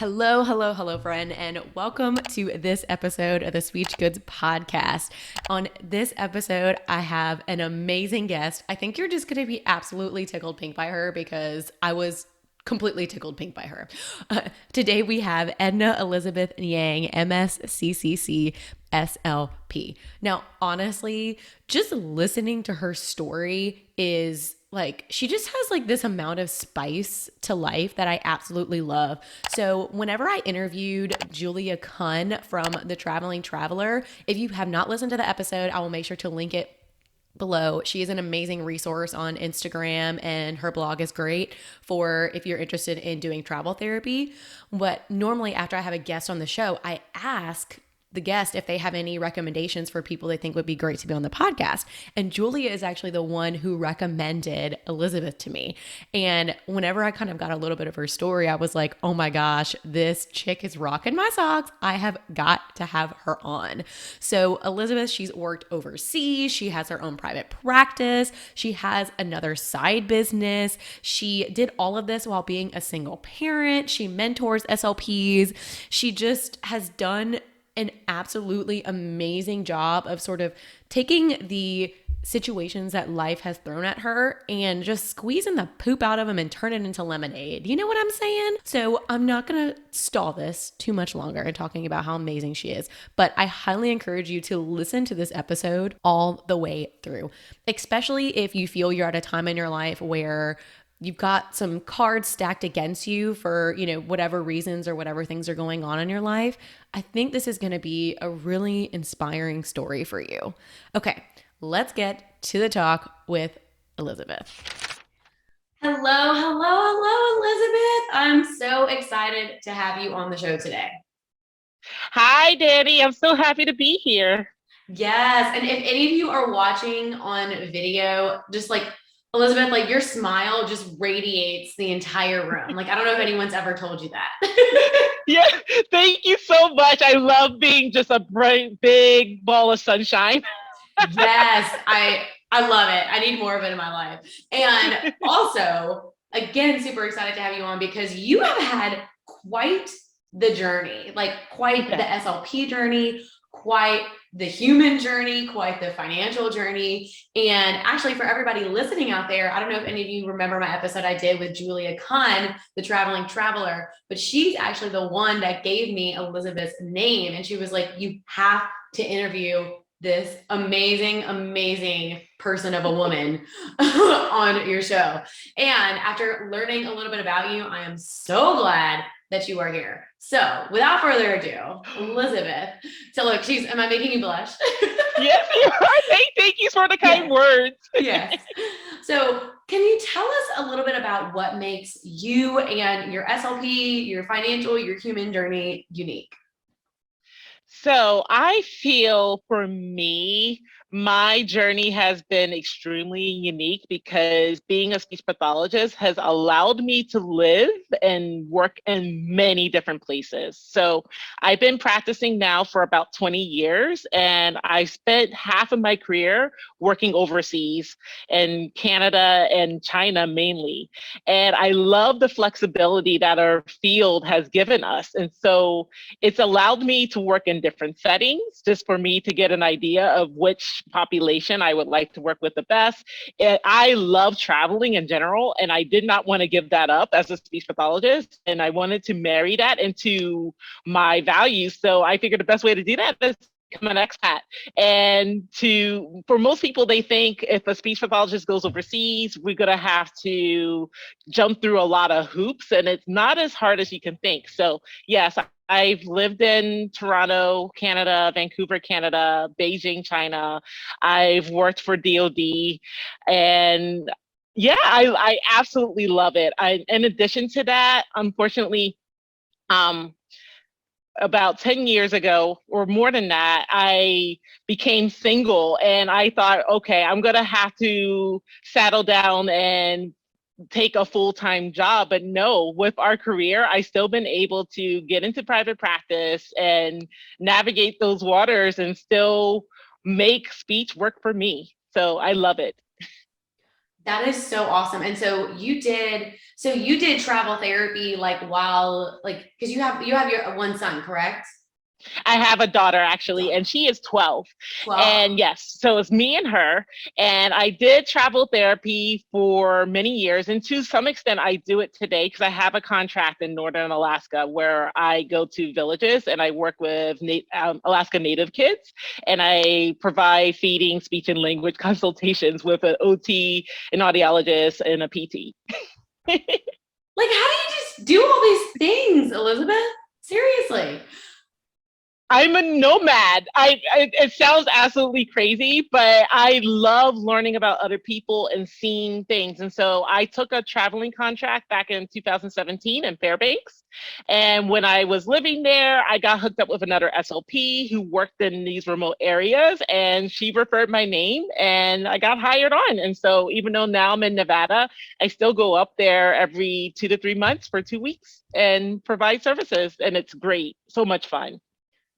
Hello, hello, hello, friend, and welcome to this episode of the SpeechGoods podcast. On this episode, I have an amazing guest. I think you're just going to be absolutely tickled pink by her because I was completely tickled pink by her. Today, we have Edna Elisabeth Nyang, MSCCC SLP. Now, honestly, just listening to her story is like she just has like this amount of spice to life that I absolutely love. So, whenever I interviewed Julia Kunn from The Traveling Traveler, if you have not listened to the episode, I will make sure to link it below. She is an amazing resource on Instagram and her blog is great for if you're interested in doing travel therapy. But normally, after I have a guest on the show, I ask the guest if they have any recommendations for people they think would be great to be on the podcast. And Julia is actually the one who recommended Elizabeth to me. And whenever I kind of got a little bit of her story, I was like, oh my gosh, this chick is rocking my socks. I have got to have her on. So Elizabeth, she's worked overseas. She has her own private practice. She has another side business. She did all of this while being a single parent. She mentors SLPs. She just has done an absolutely amazing job of sort of taking the situations that life has thrown at her and just squeezing the poop out of them and turn it into lemonade. You know what I'm saying? So I'm not going to stall this too much longer in talking about how amazing she is, but I highly encourage you to listen to this episode all the way through, especially if you feel you're at a time in your life where you've got some cards stacked against you for, whatever reasons or whatever things are going on in your life. I think this is going to be a really inspiring story for you. Okay, let's get to the talk with Elizabeth. Hello, hello, hello, Elizabeth. I'm so excited to have you on the show today. Hi, Danny. I'm so happy to be here. Yes, and if any of you are watching on video, just like Elizabeth, like your smile just radiates the entire room. Like I don't know if anyone's ever told you that. Yeah, thank you so much. I love being just a bright, big ball of sunshine. Yes, I love it. I need more of it in my life. And also, again, super excited to have you on because you have had quite the journey, like quite the Yeah. SLP journey, quite the human journey, quite the financial journey. And actually, for everybody listening out there, I don't know if any of you remember my episode I did with Julia Kunn, the traveling traveler, but she's actually the one that gave me Elizabeth's name. And she was like, you have to interview this amazing, amazing person of a woman on your show. And after learning a little bit about you, I am so glad that you are here. So without further ado, Elizabeth. So look, am I making you blush? Yes, you are. Thank you for the kind Yes. words. Yes. So can you tell us a little bit about what makes you and your SLP, your financial, your human journey unique? So I feel for me, my journey has been extremely unique because being a speech pathologist has allowed me to live and work in many different places. So I've been practicing now for about 20 years, and I spent half of my career working overseas in Canada and China mainly. And I love the flexibility that our field has given us. And so it's allowed me to work in different settings just for me to get an idea of which population I would like to work with the best. And I love traveling in general, and I did not want to give that up as a speech pathologist. And I wanted to marry that into my values. So I figured the best way to do that is become an expat. And for most people, they think if a speech pathologist goes overseas, we're going to have to jump through a lot of hoops, and it's not as hard as you can think. So yes, I've lived in Toronto, Canada, Vancouver, Canada, Beijing, China. I've worked for DoD, and yeah, I absolutely love it. In addition to that, unfortunately, um, about 10 years ago or more than that, I became single, and I thought, okay, I'm going to have to settle down and take a full-time job. But no, with our career, I still been able to get into private practice and navigate those waters and still make speech work for me. So I love it. That is so awesome. And so you did travel therapy like while like because you have your one son, correct? I have a daughter actually, Daughter. and she is 12. 12. And yes, so it's me and her. And I did travel therapy for many years. And to some extent, I do it today because I have a contract in Northern Alaska where I go to villages and I work with Alaska Native kids. And I provide feeding, speech, and language consultations with an OT, an audiologist, and a PT. Like how do you just do all these things, Elizabeth? Seriously. I'm a nomad. It sounds absolutely crazy, but I love learning about other people and seeing things. And so I took a traveling contract back in 2017 in Fairbanks. And when I was living there, I got hooked up with another SLP who worked in these remote areas, and she referred my name and I got hired on. And so even though now I'm in Nevada, I still go up there every 2 to 3 months for 2 weeks and provide services. And it's great. So much fun.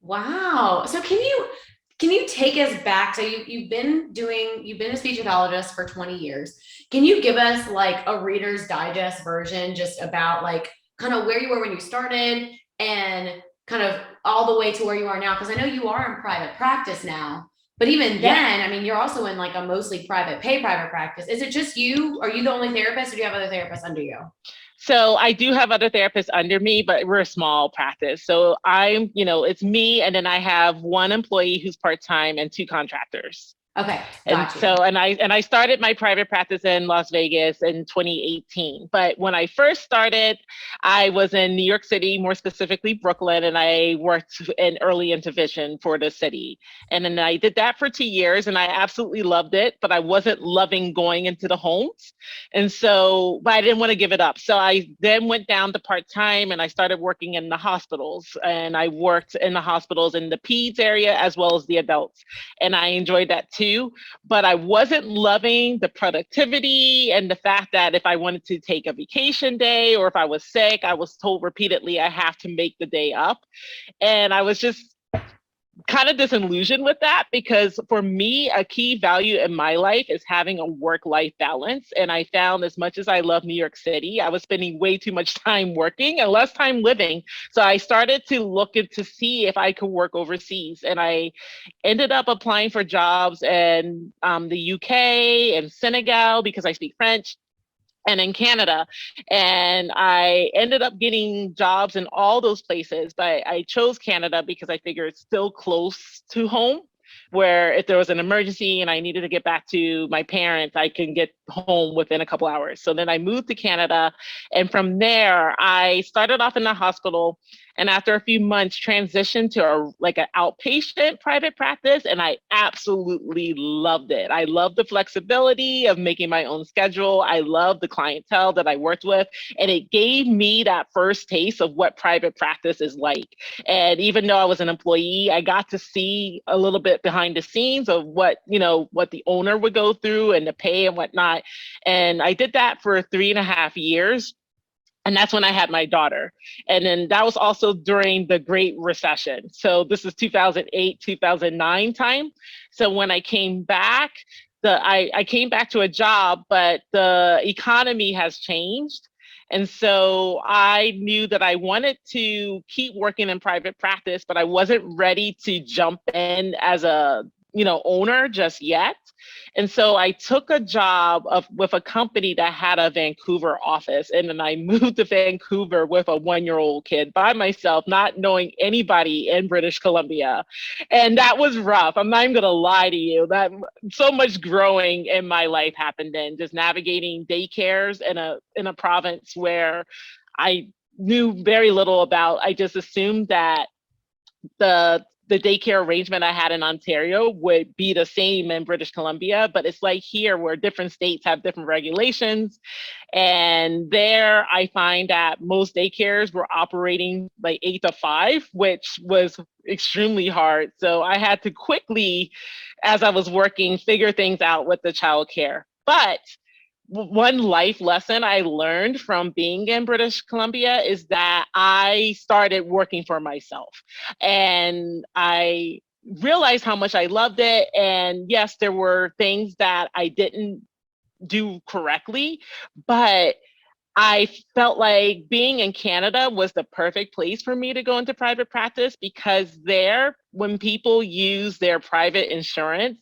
Wow. So can you take us back? So you've been a speech pathologist for 20 years. Can you give us like a Reader's Digest version just about like kind of where you were when you started and kind of all the way to where you are now? Because I know you are in private practice now, but even Yeah. then, I mean, you're also in like a mostly private practice. Is it just you? Are you the only therapist or do you have other therapists under you? So I do have other therapists under me, but we're a small practice. So it's me, and then I have one employee who's part-time and two contractors. Okay, And got you. so, and I started my private practice in Las Vegas in 2018. But when I first started, I was in New York City, more specifically Brooklyn, and I worked in early intervention for the city. And then I did that for 2 years, and I absolutely loved it. But I wasn't loving going into the homes, and so, but I didn't want to give it up. So I then went down to part time, and I started working in the hospitals. And I worked in the hospitals in the peds area as well as the adults, and I enjoyed that too, but I wasn't loving the productivity and the fact that if I wanted to take a vacation day or if I was sick, I was told repeatedly I have to make the day up. And I was just kind of disillusioned with that because for me, a key value in my life is having a work life balance. And I found as much as I love New York City, I was spending way too much time working and less time living. So I started to look to see if I could work overseas. And I ended up applying for jobs in the UK and Senegal because I speak French and in Canada. And I ended up getting jobs in all those places, but I chose Canada because I figure it's still close to home. Where if there was an emergency and I needed to get back to my parents, I can get home within a couple hours. So then I moved to Canada. And from there, I started off in the hospital. And after a few months, transitioned to like an outpatient private practice. And I absolutely loved it. I loved the flexibility of making my own schedule. I loved the clientele that I worked with. And it gave me that first taste of what private practice is like. And even though I was an employee, I got to see a little bit behind the scenes of what the owner would go through and the pay and whatnot. And I did that for 3.5 years. And that's when I had my daughter. And then that was also during the Great Recession. So this is 2008, 2009 time. So when I came back, I came back to a job, but the economy has changed. And so I knew that I wanted to keep working in private practice, but I wasn't ready to jump in as a owner just yet. And so I took a job with a company that had a Vancouver office. And then I moved to Vancouver with a 1-year-old kid by myself, not knowing anybody in British Columbia. And that was rough. I'm not even going to lie to you. That so much growing in my life happened then, just navigating daycares in a province where I knew very little about. I just assumed that the daycare arrangement I had in Ontario would be the same in British Columbia, but it's like here where different states have different regulations. And there I find that most daycares were operating like 8 to 5, which was extremely hard. So I had to quickly, as I was working, figure things out with the childcare. But one life lesson I learned from being in British Columbia is that I started working for myself. And I realized how much I loved it. And yes, there were things that I didn't do correctly, but I felt like being in Canada was the perfect place for me to go into private practice because there, when people use their private insurance,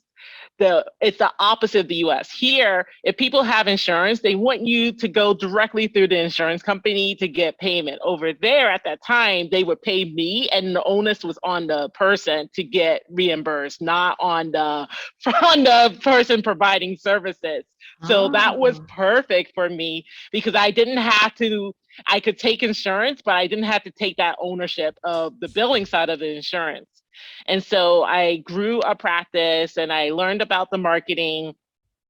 it's the opposite of the US. Here, if people have insurance, they want you to go directly through the insurance company to get payment. Over there at that time, they would pay me and the onus was on the person to get reimbursed, not on the on the person providing services. So that was Oh. perfect for me because I could take insurance, but I didn't have to take that ownership of the billing side of the insurance. And so I grew a practice and I learned about the marketing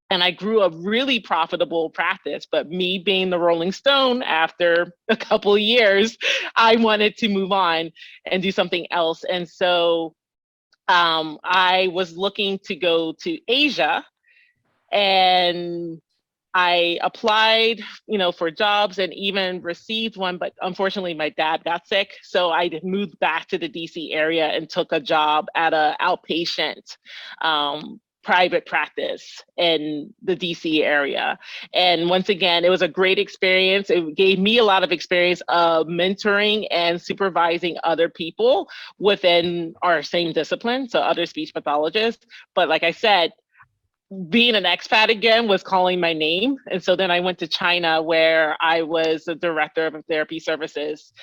and I grew a really profitable practice. But me being the Rolling Stone after a couple of years, I wanted to move on and do something else. And so I was looking to go to Asia and I applied, for jobs and even received one, but unfortunately my dad got sick. So I moved back to the DC area and took a job at a outpatient private practice in the DC area. And once again, it was a great experience. It gave me a lot of experience of mentoring and supervising other people within our same discipline, so other speech pathologists. But like I said, being an expat again was calling my name. And so then I went to China where I was the director of therapy services.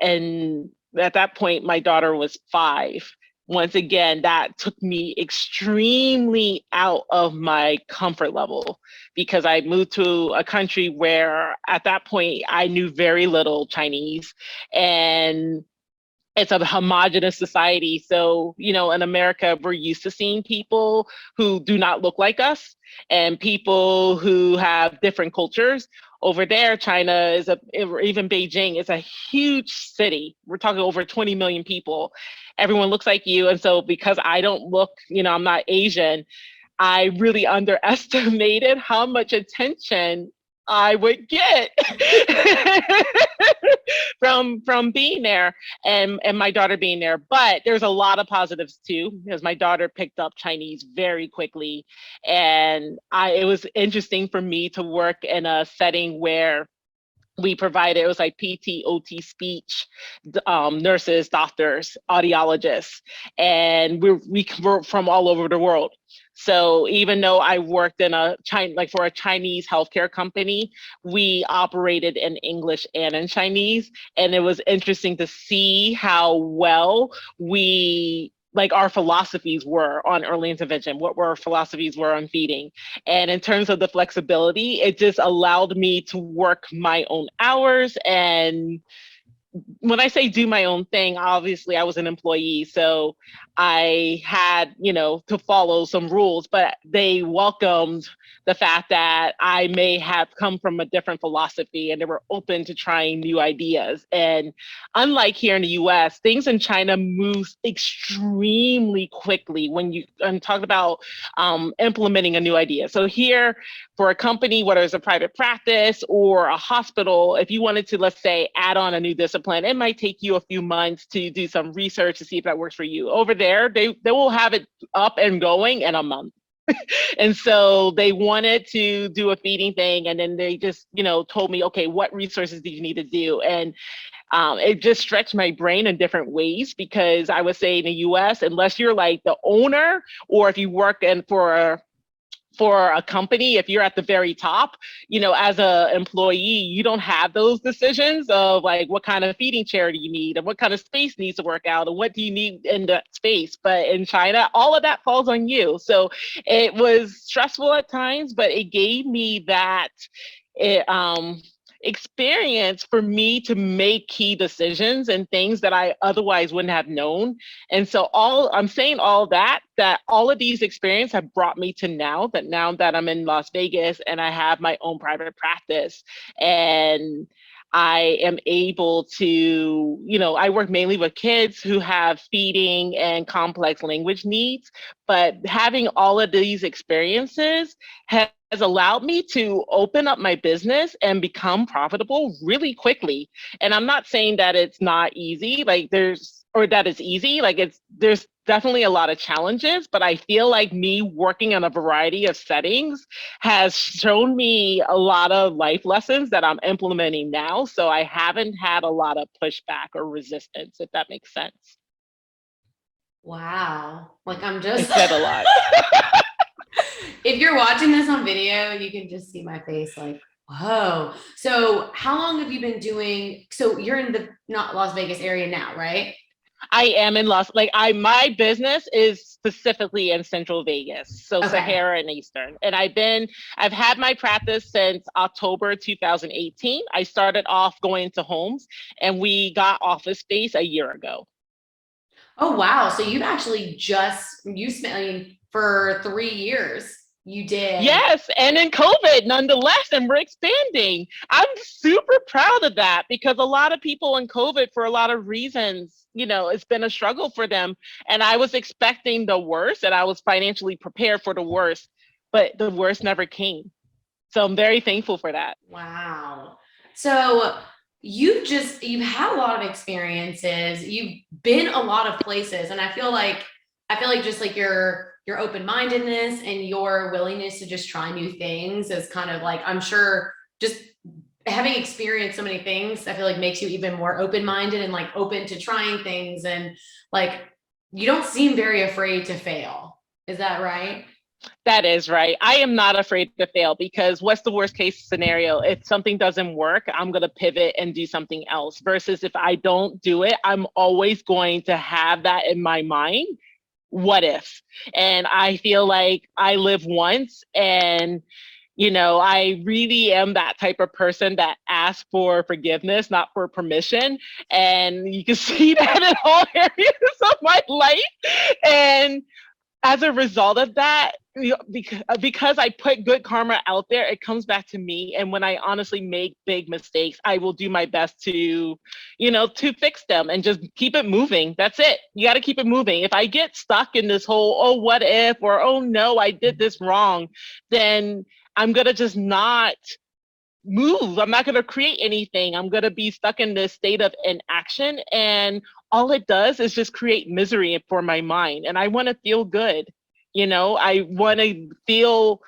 And at that point, my daughter was 5. Once again, that took me extremely out of my comfort level because I moved to a country where at that point I knew very little Chinese and it's a homogenous society. So, in America, we're used to seeing people who do not look like us and people who have different cultures. Over there, China even Beijing is a huge city. We're talking over 20 million people. Everyone looks like you. And so because I don't look, I'm not Asian, I really underestimated how much attention I would get from being there and my daughter being there. But there's a lot of positives too, because my daughter picked up Chinese very quickly. And it was interesting for me to work in a setting where we provided, it was like PT, OT, speech, nurses, doctors, audiologists, and we were from all over the world. So even though I worked in for a Chinese healthcare company, we operated in English and in Chinese. And it was interesting to see how well our philosophies were on early intervention, what our philosophies were on feeding. And in terms of the flexibility, it just allowed me to work my own hours. And when I say do my own thing, obviously I was an employee, so I had, to follow some rules, but they welcomed the fact that I may have come from a different philosophy and they were open to trying new ideas. And unlike here in the US, things in China move extremely quickly when you talk about implementing a new idea. So here, for a company, whether it's a private practice or a hospital, if you wanted to, let's say, add on a new discipline, it might take you a few months to do some research to see if that works for you. Over there, they will have it up and going in a month. And so they wanted to do a feeding thing. And then they just, told me, okay, what resources do you need to do? And it just stretched my brain in different ways because I would say in the US, unless you're like the owner or if you work for a company, if you're at the very top, as a employee, you don't have those decisions of like what kind of feeding chair do you need and what kind of space needs to work out and what do you need in that space. But in China, all of that falls on you. So it was stressful at times, but it gave me that it, experience for me to make key decisions and things that I otherwise wouldn't have known. And so I'm saying all that all of these experiences have brought me to now that I'm in Las Vegas and I have my own private practice and I am able to, I work mainly with kids who have feeding and complex language needs, but having all of these experiences has allowed me to open up my business and become profitable really quickly. And I'm not saying that it's not easy. Like or that it's easy. Like there's definitely a lot of challenges, but I feel like me working in a variety of settings has shown me a lot of life lessons that I'm implementing now. So I haven't had a lot of pushback or resistance, if that makes sense. Wow. Like I'm I just said a lot. if you're watching this on video, you can just see my face like, whoa. So how long have you been doing? So you're in the not Las Vegas area now, right? I am in my business is specifically in Central Vegas, so Okay. Sahara and Eastern. And I've had my practice since October 2018. I started off going to homes and we got office space a year ago. Oh wow. So you've actually just you spent, I mean, for 3 years, you did. Yes, and in COVID, nonetheless, and we're expanding. I'm super proud of that because a lot of people in COVID, for a lot of reasons, it's been a struggle for them. And I was expecting the worst, and I was financially prepared for the worst, but the worst never came. So I'm very thankful for that. Wow. So you've had a lot of experiences. You've been a lot of places, and I feel like just like your open-mindedness and your willingness to just try new things is kind of like I'm sure just having experienced so many things, I feel like makes you even more open-minded and like open to trying things and like you don't seem very afraid to fail. Is that right? That is right. I am not afraid to fail because what's the worst case scenario? If something doesn't work, I'm going to pivot and do something else. Versus if I don't do it, I'm always going to have that in my mind. What if? And I feel like I live once and I really am that type of person that asks for forgiveness, not for permission. And you can see that in all areas of my life. And as a result of that, because I put good karma out there, it comes back to me. And when I honestly make big mistakes, I will do my best to fix them and just keep it moving. That's it. You got to keep it moving. If I get stuck in this whole, oh, what if, or oh, no, I did this wrong, then I'm going to just not move. I'm not going to create anything. I'm going to be stuck in this state of inaction. And all it does is just create misery for my mind. And I want to feel good. I want to feel,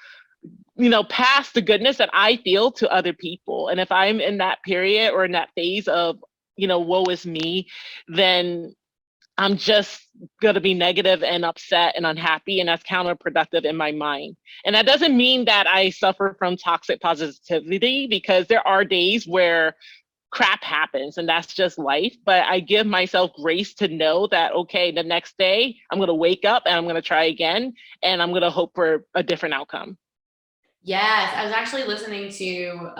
past the goodness that I feel to other people. And if I'm in that period or in that phase of, woe is me, then I'm just going to be negative and upset and unhappy, and that's counterproductive in my mind. And that doesn't mean that I suffer from toxic positivity because there are days where crap happens and that's just life. But I give myself grace to know that, okay, the next day I'm going to wake up and I'm going to try again and I'm going to hope for a different outcome. Yes, I was actually listening to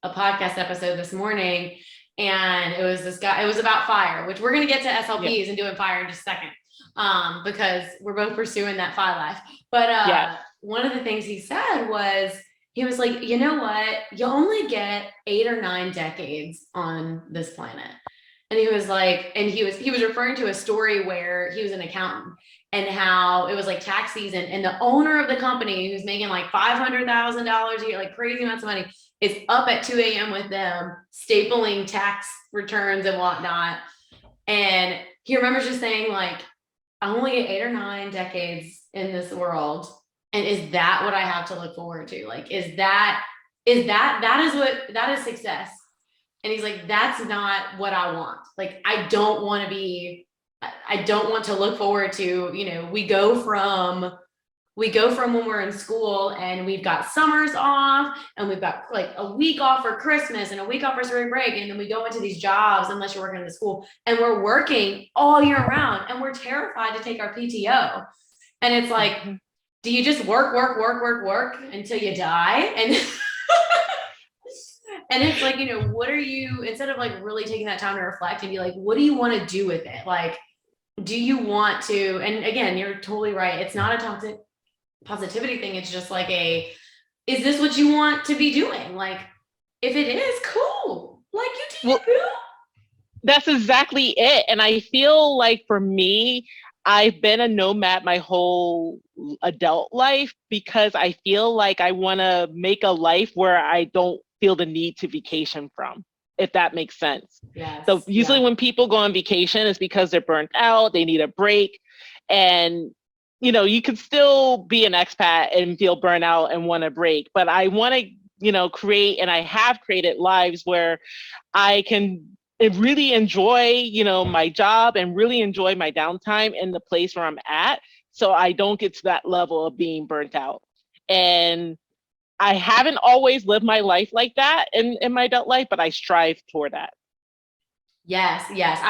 a podcast episode this morning, and it was this guy. It was about fire, which we're gonna get to Yeah. SLPs and doing fire in just a second, because we're both pursuing that fire life. But Yes. one of the things he said was he was like, you know what? You only get 8 or 9 decades on this planet. And he was like, and he was referring to a story where he was an accountant and how it was like tax season, and the owner of the company who's making like $500,000 a year, like crazy amounts of money, is up at 2 a.m. with them, stapling tax returns and whatnot. And he remembers just saying, like, I only get 8 or 9 decades in this world. And is that what I have to look forward to? Like, that is success. And he's like, that's not what I want. Like, I don't want to look forward to, we go from when we're in school and we've got summers off and we've got like a week off for Christmas and a week off for spring break. And then we go into these jobs, unless you're working in the school, and we're working all year round and we're terrified to take our PTO. And it's like, do you just work until you die? And and it's like, what are you, instead of like really taking that time to reflect and be like, what do you want to do with it? Like, do you want to, and again, you're totally right. It's not a toxic positivity thing. It's just like is this what you want to be doing? Like, if it is, cool. Like, you do Well, you. that's exactly it. And I feel like for me, I've been a nomad my whole adult life because I feel like I want to make a life where I don't feel the need to vacation from. if that makes sense. So Yes. usually Yeah. when people go on vacation, it's because they're burnt out, they need a break. And, you can still be an expat and feel burnt out and want a break. But I want to, create, and I have created lives where I can really enjoy, my job and really enjoy my downtime in the place where I'm at. So I don't get to that level of being burnt out. And I haven't always lived my life like that in my adult life, but I strive toward that. Yes. Yes.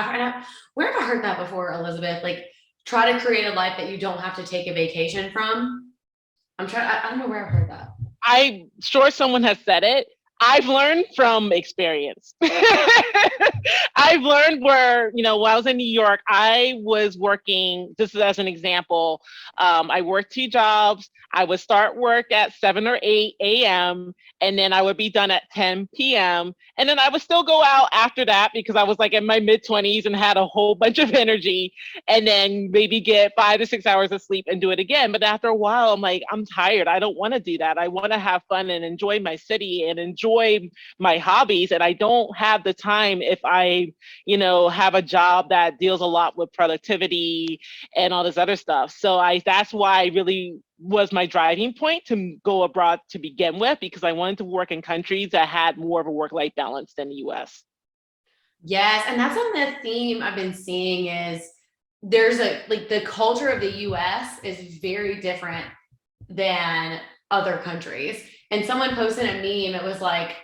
Where have I heard that before, Elizabeth? Like, try to create a life that you don't have to take a vacation from. I don't know where I've heard that. I'm sure someone has said it. I've learned from experience. I've learned where, while I was in New York, I was working, just as an example, I worked 2 jobs. I would start work at 7 or 8 a.m. and then I would be done at 10 p.m. And then I would still go out after that because I was like in my mid 20s and had a whole bunch of energy, and then maybe get 5 to 6 hours of sleep and do it again. But after a while, I'm like, I'm tired. I don't want to do that. I want to have fun and enjoy my city and enjoy my hobbies. And I don't have the time if I, have a job that deals a lot with productivity and all this other stuff. So that's why I really was my driving point to go abroad to begin with, because I wanted to work in countries that had more of a work-life balance than the US. Yes, and that's on the theme I've been seeing is there's the culture of the US is very different than other countries. And someone posted a meme, it was like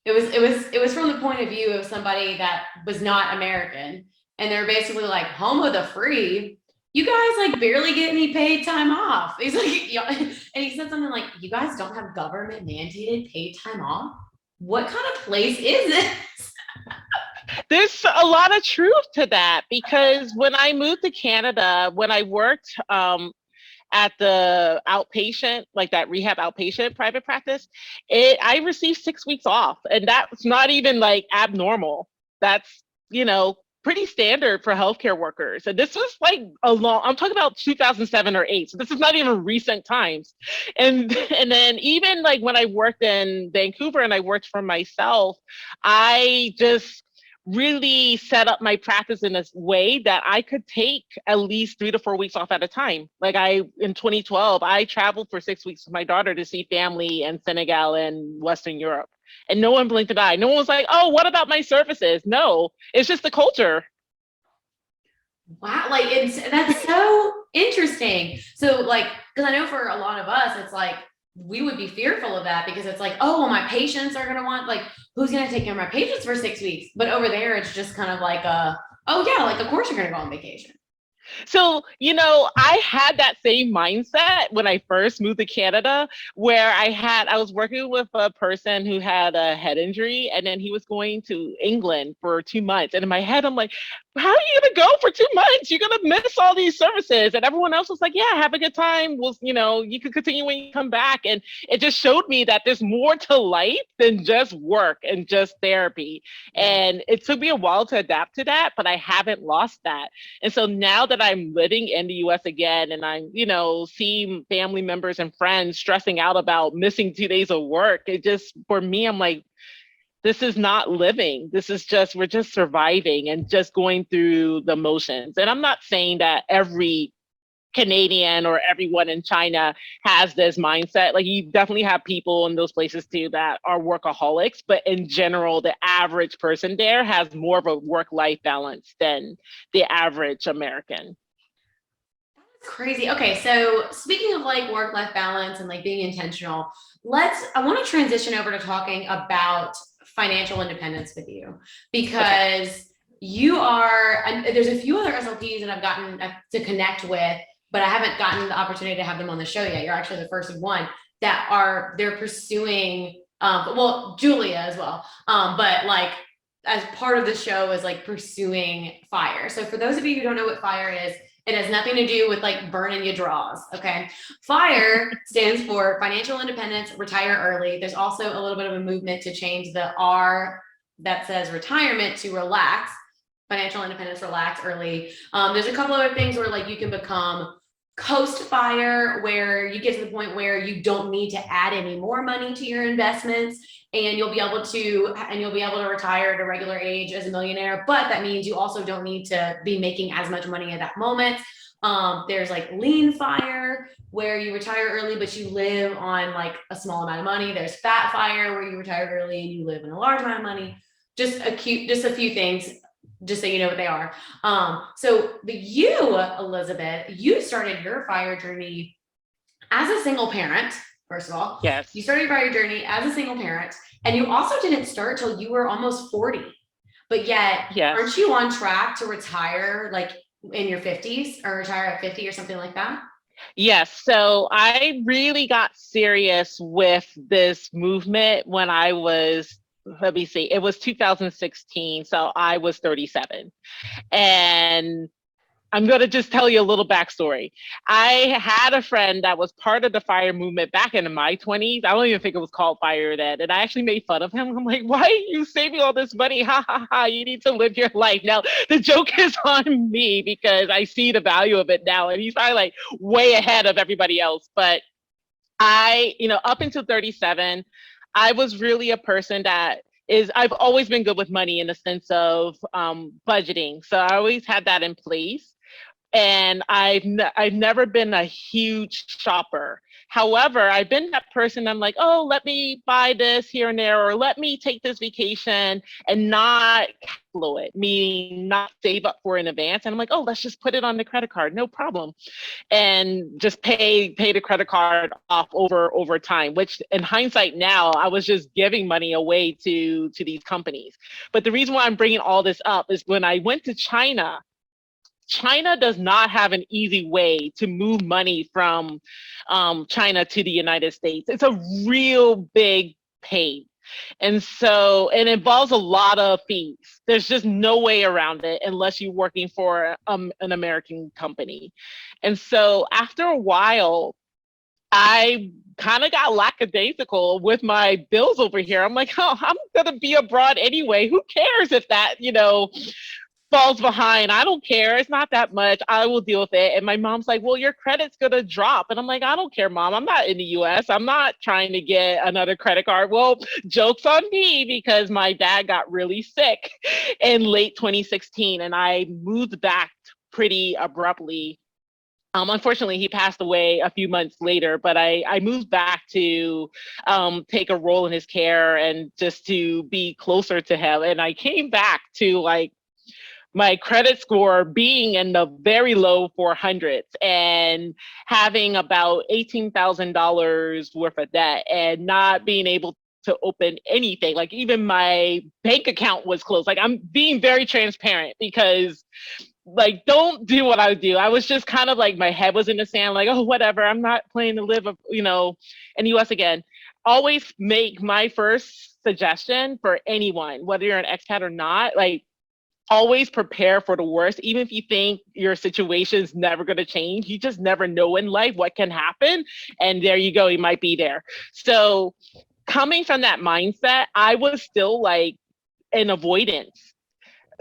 it was from the point of view of somebody that was not American. And they're basically like, home of the free, you guys like barely get any paid time off. He's like, yeah. And he said something like, you guys don't have government mandated paid time off? What kind of place is this? There's a lot of truth to that, because when I moved to Canada, when I worked at the outpatient, like that rehab outpatient private practice, I received 6 weeks off, and that's not even like abnormal. That's pretty standard for healthcare workers. And this was like I'm talking about 2007 or 8. So this is not even recent times. And then even like when I worked in Vancouver and I worked for myself, I just really set up my practice in a way that I could take at least 3 to 4 weeks off at a time. Like in 2012, I traveled for 6 weeks with my daughter to see family in Senegal and Western Europe. And no one blinked an eye. No one was like, oh, what about my services? No, it's just the culture. Wow, like that's so interesting. So like, because I know for a lot of us, it's like we would be fearful of that because it's like, oh, well, my patients are gonna want like, who's gonna take care of my patients for 6 weeks? But over there, it's just kind of like oh yeah, like of course you're gonna go on vacation. So, I had that same mindset when I first moved to Canada, where I was working with a person who had a head injury, and then he was going to England for 2 months. And in my head, I'm like, how are you going to go for 2 months? You're going to miss all these services. And everyone else was like, yeah, have a good time. Well, you can continue when you come back. And it just showed me that there's more to life than just work and just therapy. Yeah. And it took me a while to adapt to that, but I haven't lost that. And so now that I'm living in the US again, and I'm, seeing family members and friends stressing out about missing 2 days of work, it just, for me, I'm like, this is not living. This is just, we're just surviving and just going through the motions. And I'm not saying that every Canadian or everyone in China has this mindset. Like, you definitely have people in those places too that are workaholics, but in general, the average person there has more of a work-life balance than the average American. That's crazy. Okay, so speaking of like work-life balance and like being intentional, I want to transition over to talking about financial independence with you Okay. because you are, and there's a few other SLPs that I've gotten to connect with, but I haven't gotten the opportunity to have them on the show yet. You're actually the first one they're pursuing, well, Julia as well. But like as part of the show is like pursuing FIRE. So for those of you who don't know what FIRE is, it has nothing to do with like burning your draws. Okay. FIRE stands for financial independence, retire early. There's also a little bit of a movement to change the R that says retirement to relax, financial independence, relax early. There's a couple other things where like you can become coast fire where you get to the point where you don't need to add any more money to your investments, and you'll be able to retire at a regular age as a millionaire, but that means you also don't need to be making as much money at that moment. There's like lean fire where you retire early but you live on like a small amount of money. There's fat fire where you retire early and you live in a large amount of money. Just a few things, just so you know what they are. So you, Elizabeth, you started your fire journey as a single parent. First of all, you Yes. started your fire journey as a single parent, and you also didn't start till you were almost 40. But yet, aren't Yes. you on track to retire like in your 50s or retire at 50 or something like that? Yes. So I really got serious with this movement when I was, let me see, it was 2016. So I was 37. And I'm going to just tell you a little backstory. I had a friend that was part of the fire movement back in my 20s. I don't even think it was called fire then. And I actually made fun of him. I'm like, why are you saving all this money? Ha ha ha. You need to live your life. Now, the joke is on me because I see the value of it now. And he's probably like way ahead of everybody else. But up until 37, I was really a person that I've always been good with money in the sense of budgeting. So I always had that in place, and I've never been a huge shopper. However, I've been that person. I'm like, oh, let me buy this here and there, or let me take this vacation and not flow it, meaning not save up for in advance. And I'm like, oh, let's just put it on the credit card, no problem, and just pay the credit card off over time. Which, in hindsight, now I was just giving money away to these companies. But the reason why I'm bringing all this up is when I went to China. China does not have an easy way to move money from China to the United States. It's a real big pain. And so it involves a lot of fees. There's just no way around it unless you're working for an American company. And so after a while, I kind of got lackadaisical with my bills over here. I'm like, oh, I'm going to be abroad anyway. Who cares if that, falls behind? I don't care. It's not that much. I will deal with it. And my mom's like, well, your credit's going to drop. And I'm like, I don't care, mom. I'm not in the US. I'm not trying to get another credit card. Well, joke's on me because my dad got really sick in late 2016 and I moved back pretty abruptly. Unfortunately, he passed away a few months later, but I moved back to take a role in his care and just to be closer to him. And I came back to like my credit score being in the very low 400s and having about $18,000 worth of debt and not being able to open anything. Like even my bank account was closed. Like I'm being very transparent because like don't do what I do. I was just kind of like my head was in the sand, like, oh, whatever. I'm not planning to live, in the US again. Always make my first suggestion for anyone, whether you're an expat or not, like always prepare for the worst. Even if you think your situation's never going to change, you just never know in life what can happen. And there you go, you might be there. So coming from that mindset, I was still like in avoidance.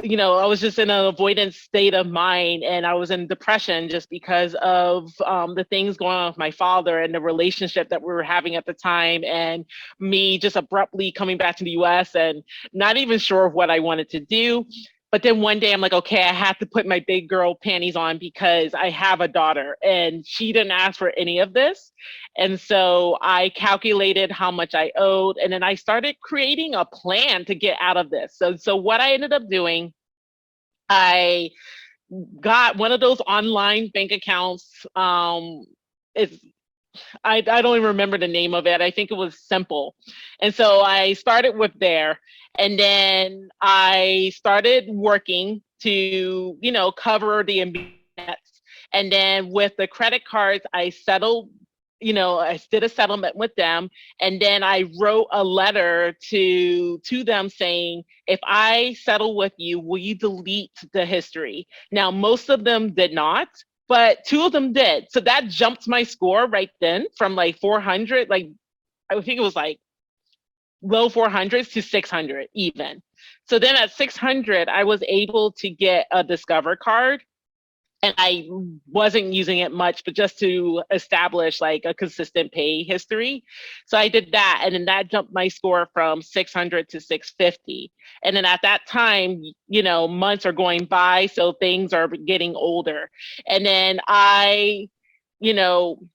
I was just in an avoidance state of mind, and I was in depression just because of the things going on with my father and the relationship that we were having at the time, and me just abruptly coming back to the US and not even sure of what I wanted to do. But then one day I'm like, okay, I have to put my big girl panties on because I have a daughter and she didn't ask for any of this. And so I calculated how much I owed, and then I started creating a plan to get out of this. So what I ended up doing, I got one of those online bank accounts. It's I don't even remember the name of it. I think it was Simple. And so I started with there. And then I started working to, cover the debts. And then with the credit cards, I settled, I did a settlement with them. And then I wrote a letter to them saying, if I settle with you, will you delete the history? Now, most of them did not, but two of them did. So that jumped my score right then from like 400, like I think it was like low 400s to 600 even. So then at 600, I was able to get a Discover card. and I wasn't using it much, but just to establish like a consistent pay history. So I did that, and then that jumped my score from 600 to 650. And then at that time, months are going by, so things are getting older. And then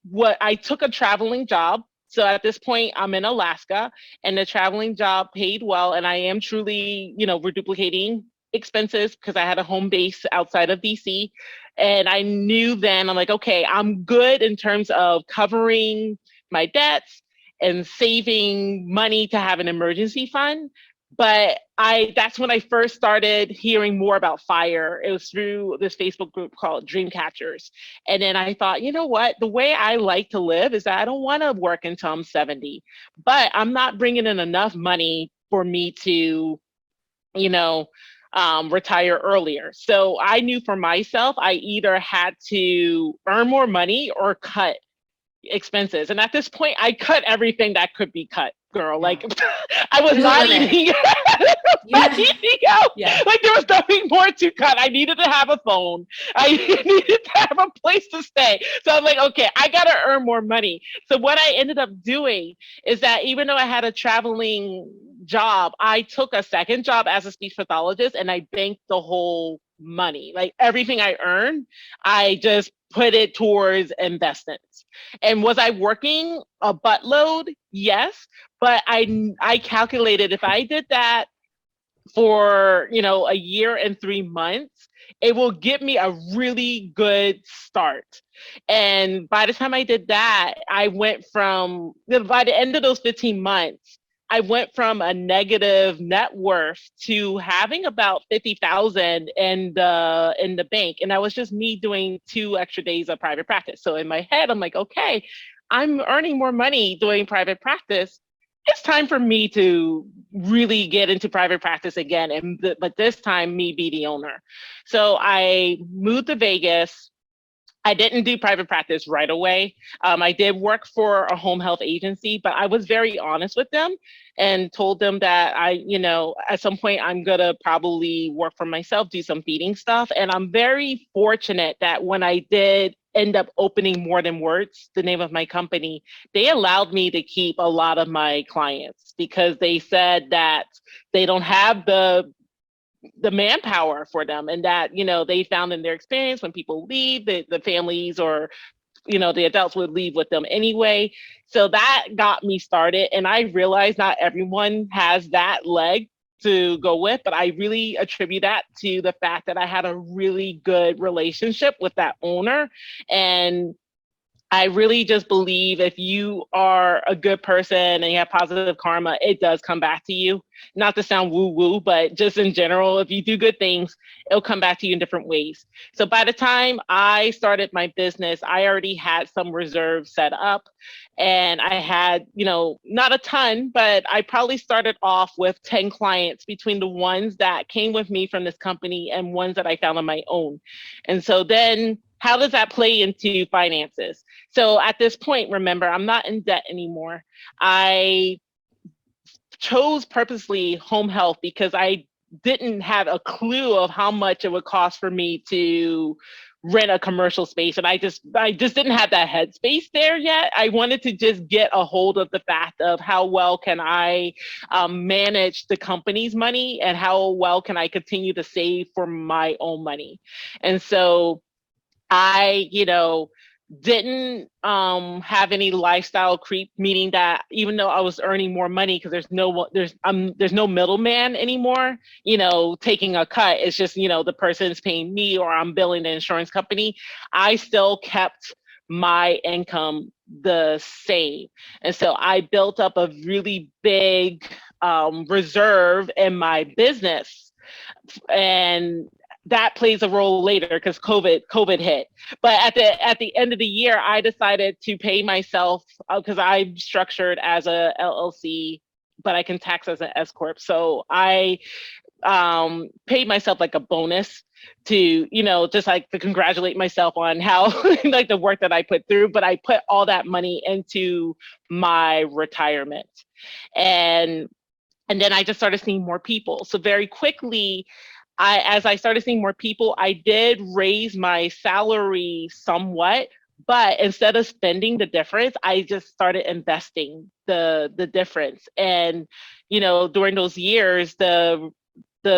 what I took a traveling job. So at this point, I'm in Alaska, and the traveling job paid well, and I am truly, reduplicating expenses because I had a home base outside of DC. And I knew then, I'm like, okay, I'm good in terms of covering my debts and saving money to have an emergency fund. But that's when I first started hearing more about fire. It was through this Facebook group called Dream Catchers. And then I thought, you know what? The way I like to live is that I don't want to work until I'm 70, but I'm not bringing in enough money for me to, you know, retire earlier. So I knew for myself, I either had to earn more money or cut expenses. And at this point, I cut everything that could be cut, girl. Yeah. Like I was not eating, not eating out. Yeah. Like there was nothing more to cut. I needed to have a phone. I needed to have a place to stay. So I'm like, okay, I got to earn more money. So what I ended up doing is that even though I had a traveling job, I took a second job as a speech pathologist and I banked the whole money. Like everything I earned, I just put it towards investments. And was I working a buttload? Yes, but I calculated if I did that for a year and 3 months, it will get me a really good start. And by the time I did that, I went from by the end of those 15 months, I went from a negative net worth to having about 50,000 in the bank. And that was just me doing 2 extra days of private practice. So in my head, I'm like, okay, I'm earning more money doing private practice. It's time for me to really get into private practice again. But this time, me be the owner. So I moved to Vegas. I didn't do private practice right away. I did work for a home health agency, but I was very honest with them and told them that at some point I'm going to probably work for myself, do some feeding stuff. And I'm very fortunate that when I did end up opening More Than Words, the name of my company, they allowed me to keep a lot of my clients because they said that they don't have the manpower for them, and that they found in their experience when people leave, the families or the adults would leave with them anyway. So that got me started, and I realized not everyone has that leg to go with, but I really attribute that to the fact that I had a really good relationship with that owner. And I really just believe if you are a good person and you have positive karma, it does come back to you. Not to sound woo woo, but just in general, if you do good things, it'll come back to you in different ways. So by the time I started my business, I already had some reserves set up, and I had, not a ton, but I probably started off with 10 clients between the ones that came with me from this company and ones that I found on my own. And so then how does that play into finances? So at this point, remember, I'm not in debt anymore. I chose purposely home health because I didn't have a clue of how much it would cost for me to rent a commercial space. And I just didn't have that headspace there yet. I wanted to just get a hold of the fact of how well can I manage the company's money and how well can I continue to save for my own money. And so I, didn't have any lifestyle creep, meaning that even though I was earning more money because there's no middleman anymore, taking a cut. It's just, the person's paying me or I'm billing the insurance company. I still kept my income the same. And so I built up a really big reserve in my business. And that plays a role later because COVID hit. But at the end of the year, I decided to pay myself because I'm structured as a LLC, but I can tax as an S corp. So I paid myself like a bonus to just like to congratulate myself on how like the work that I put through. But I put all that money into my retirement, and then I just started seeing more people. So very quickly, as I started seeing more people, I did raise my salary somewhat, but instead of spending the difference, I just started investing the difference. And during those years, the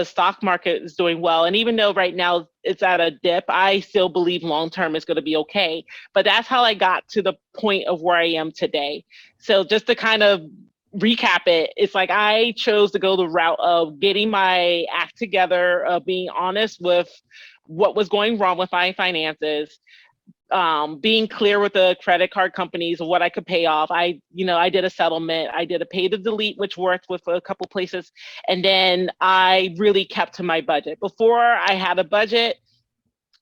stock market is doing well. And even though right now it's at a dip, I still believe long term is going to be okay. But that's how I got to the point of where I am today. So just to kind of recap it, it's like I chose to go the route of getting my act together, of being honest with what was going wrong with my finances, being clear with the credit card companies of what I could pay off. I did a settlement. I did a pay to delete, which worked with a couple places. And then I really kept to my budget. Before I had a budget,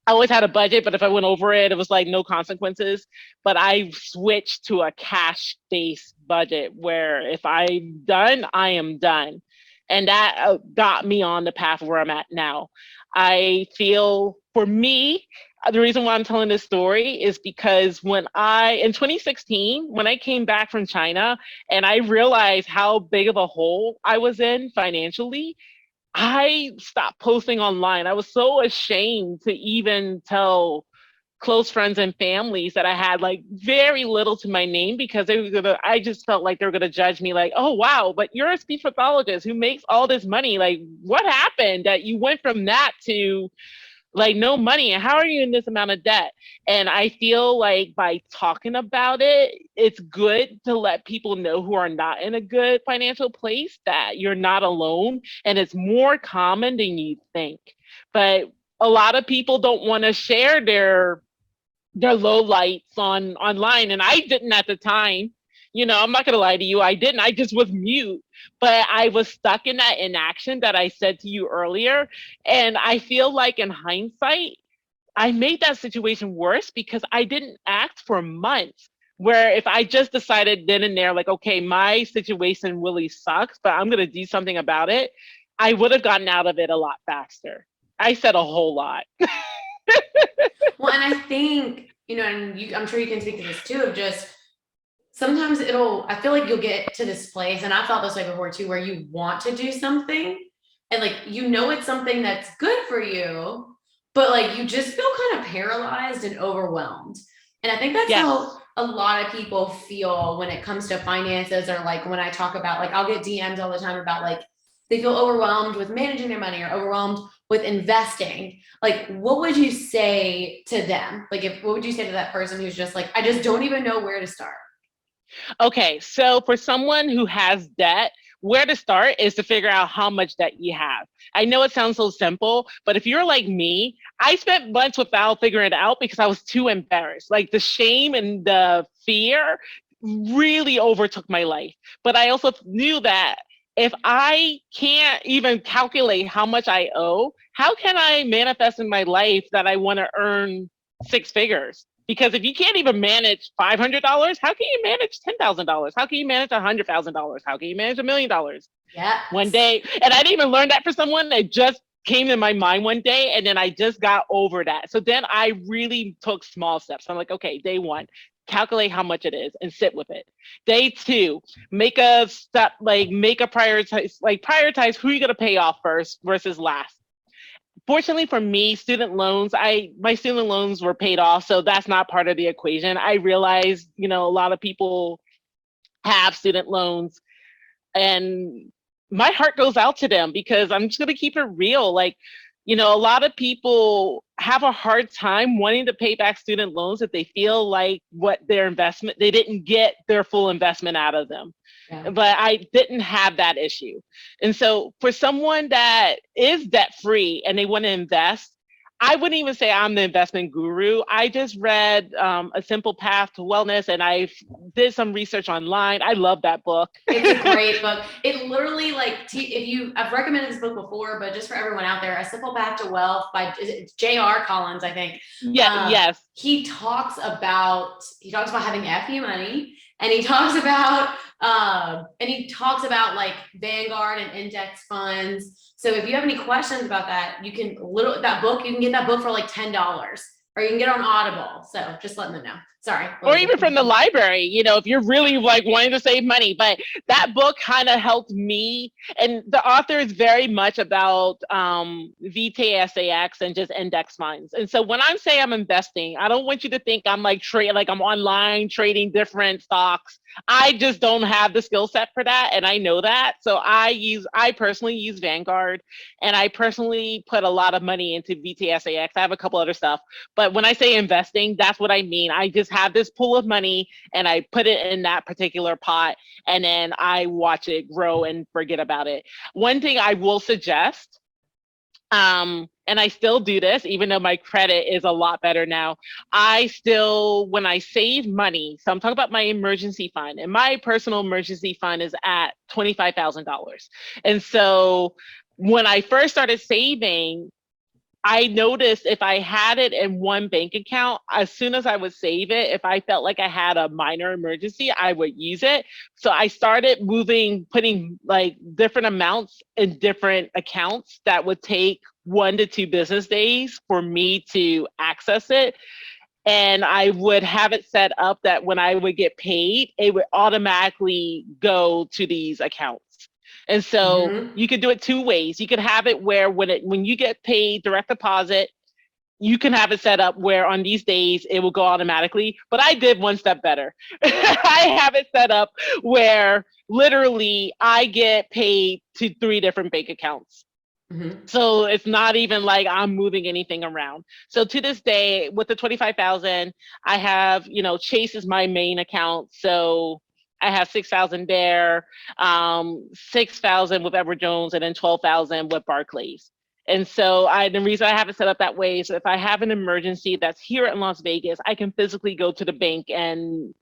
I always had a budget, but if I went over it, it was like no consequences. But I switched to a cash based budget where if I'm done, I am done. And that got me on the path where I'm at now. I feel for me, the reason why I'm telling this story is because in 2016, when I came back from China and I realized how big of a hole I was in financially, I stopped posting online. I was so ashamed to even tell close friends and families that I had like very little to my name because I just felt like they were gonna judge me like, oh wow, but you're a speech pathologist who makes all this money. Like, what happened that you went from that to like no money, and how are you in this amount of debt? And I feel like by talking about it, it's good to let people know who are not in a good financial place that you're not alone, and it's more common than you think. But a lot of people don't want to share their low lights online, and I didn't at the time. I'm not gonna lie to you, I didn't. I just was mute, but I was stuck in that inaction that I said to you earlier. And I feel like in hindsight, I made that situation worse because I didn't act for months. Where if I just decided then and there, like, okay, my situation really sucks, but I'm gonna do something about it, I would have gotten out of it a lot faster. I said a whole lot. Well, and I think, and I'm sure you can speak to this too, of just sometimes I feel like you'll get to this place, and I felt this way before too, where you want to do something and like, it's something that's good for you, but like you just feel kind of paralyzed and overwhelmed. And I think that's Yes. how a lot of people feel when it comes to finances, or like when I talk about, like, I'll get DMs all the time about like they feel overwhelmed with managing their money or overwhelmed with investing. Like, what would you say to them? Like, what would you say to that person who's just like, I just don't even know where to start? Okay, so for someone who has debt, where to start is to figure out how much debt you have. I know it sounds so simple, but if you're like me, I spent months without figuring it out because I was too embarrassed. Like the shame and the fear really overtook my life. But I also knew that if I can't even calculate how much I owe, how can I manifest in my life that I want to earn six figures? Because if you can't even manage $500, how can you manage $10,000? How can you manage $100,000? How can you manage $1,000,000? Yeah. One day, and I didn't even learn that for someone. It just came in my mind one day, and then I just got over that. So then I really took small steps. I'm like, okay, day one, calculate how much it is and sit with it. Day two, make a step, like prioritize who you're gonna pay off first versus last. Fortunately for me, my student loans were paid off, so that's not part of the equation. I realized, a lot of people have student loans, and my heart goes out to them because I'm just going to keep it real. Like, a lot of people have a hard time wanting to pay back student loans if they feel like they didn't get their full investment out of them. Yeah. But I didn't have that issue. And so for someone that is debt free and they want to invest, I wouldn't even say I'm the investment guru. I just read A Simple Path to Wellness, and I did some research online. I love that book. It's a great book. It literally, like, I've recommended this book before, but just for everyone out there, A Simple Path to Wealth by J.R. Collins, I think. Yes. He talks about having FU money, and he talks about like Vanguard and index funds. So if you have any questions about that, you can get that book for like $10, or you can get on Audible. So just letting them know. Sorry. Or even from the library, you know, if you're really like wanting to save money. But that book kind of helped me. And the author is very much about VTSAX and just index funds. And so when I'm saying I'm investing, I don't want you to think I'm like like I'm online trading different stocks. I just don't have the skill set for that. And I know that. So I personally use Vanguard, and I personally put a lot of money into VTSAX. I have a couple other stuff. But when I say investing, that's what I mean. I just have this pool of money and I put it in that particular pot, and then I watch it grow and forget about it. One thing I will suggest, and I still do this, even though my credit is a lot better now. I still, when I save money, so I'm talking about my emergency fund, and my personal emergency fund is at $25,000. And so when I first started saving, I noticed if I had it in one bank account, as soon as I would save it, if I felt like I had a minor emergency, I would use it. So I started putting like different amounts in different accounts that would take 1 to 2 business days for me to access it. And I would have it set up that when I would get paid, it would automatically go to these accounts. And so you could do it 2 ways. You could have it where when you get paid direct deposit, you can have it set up where on these days it will go automatically. But I did one step better. I have it set up where literally I get paid to 3 different bank accounts. So it's not even like I'm moving anything around. So to this day, with the 25,000, I have, Chase is my main account. So I have 6,000 there, 6,000 with Edward Jones, and then 12,000 with Barclays. And so the reason I have it set up that way is if I have an emergency that's here in Las Vegas, I can physically go to the bank and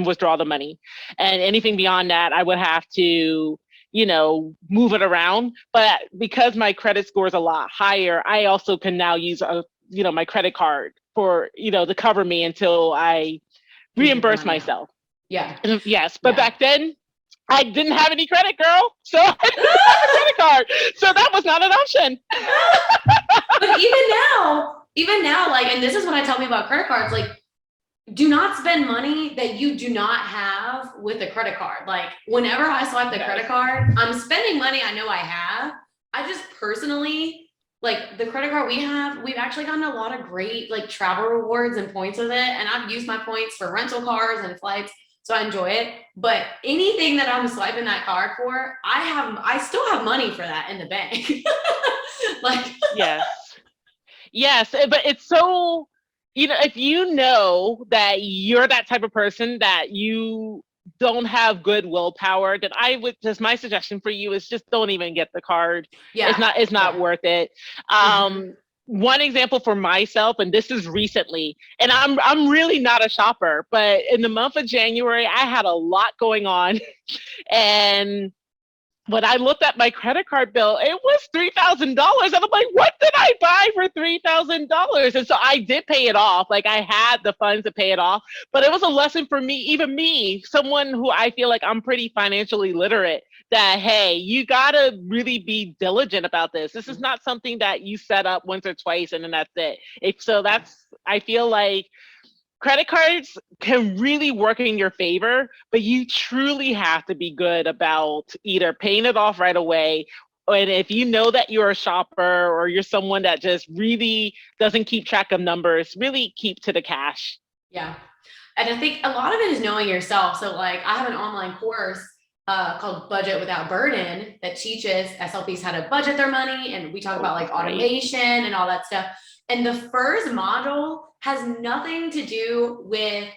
withdraw the money. And anything beyond that, I would have to, move it around. But because my credit score is a lot higher, I also can now use my credit card for, to cover me until I reimburse myself. Yeah. Yes. But back then I didn't have any credit, girl. So I didn't have a credit card. So that was not an option. But even now, like, and this is what I tell people about credit cards, like, do not spend money that you do not have with a credit card. Like, whenever I swipe the credit card, I'm spending money I know I have. I just personally, like, the credit card we've actually gotten a lot of great, like, travel rewards and points with it. And I've used my points for rental cars and flights. So I enjoy it. But anything that I'm swiping that card for, I still have money for that in the bank. Like, yes. But it's so, if you know that you're that type of person that you don't have good willpower, then my suggestion for you is just don't even get the card. Yeah. It's not worth it. One example for myself, and this is recently, and I'm really not a shopper, but in the month of January, I had a lot going on. And when I looked at my credit card bill, it was $3,000. And I'm like, what did I buy for $3,000? And so I did pay it off. Like, I had the funds to pay it off, but it was a lesson for me, someone who I feel like I'm pretty financially literate, that, hey, you got to really be diligent about this. This is not something that you set up once or twice and then that's it. I feel like credit cards can really work in your favor, but you truly have to be good about either paying it off right away. And if you know that you're a shopper or you're someone that just really doesn't keep track of numbers, really keep to the cash. Yeah. And I think a lot of it is knowing yourself. So, like, I have an online course called Budget Without Burden that teaches SLPs how to budget their money. And we talk about like automation and all that stuff. And the first module has nothing to do with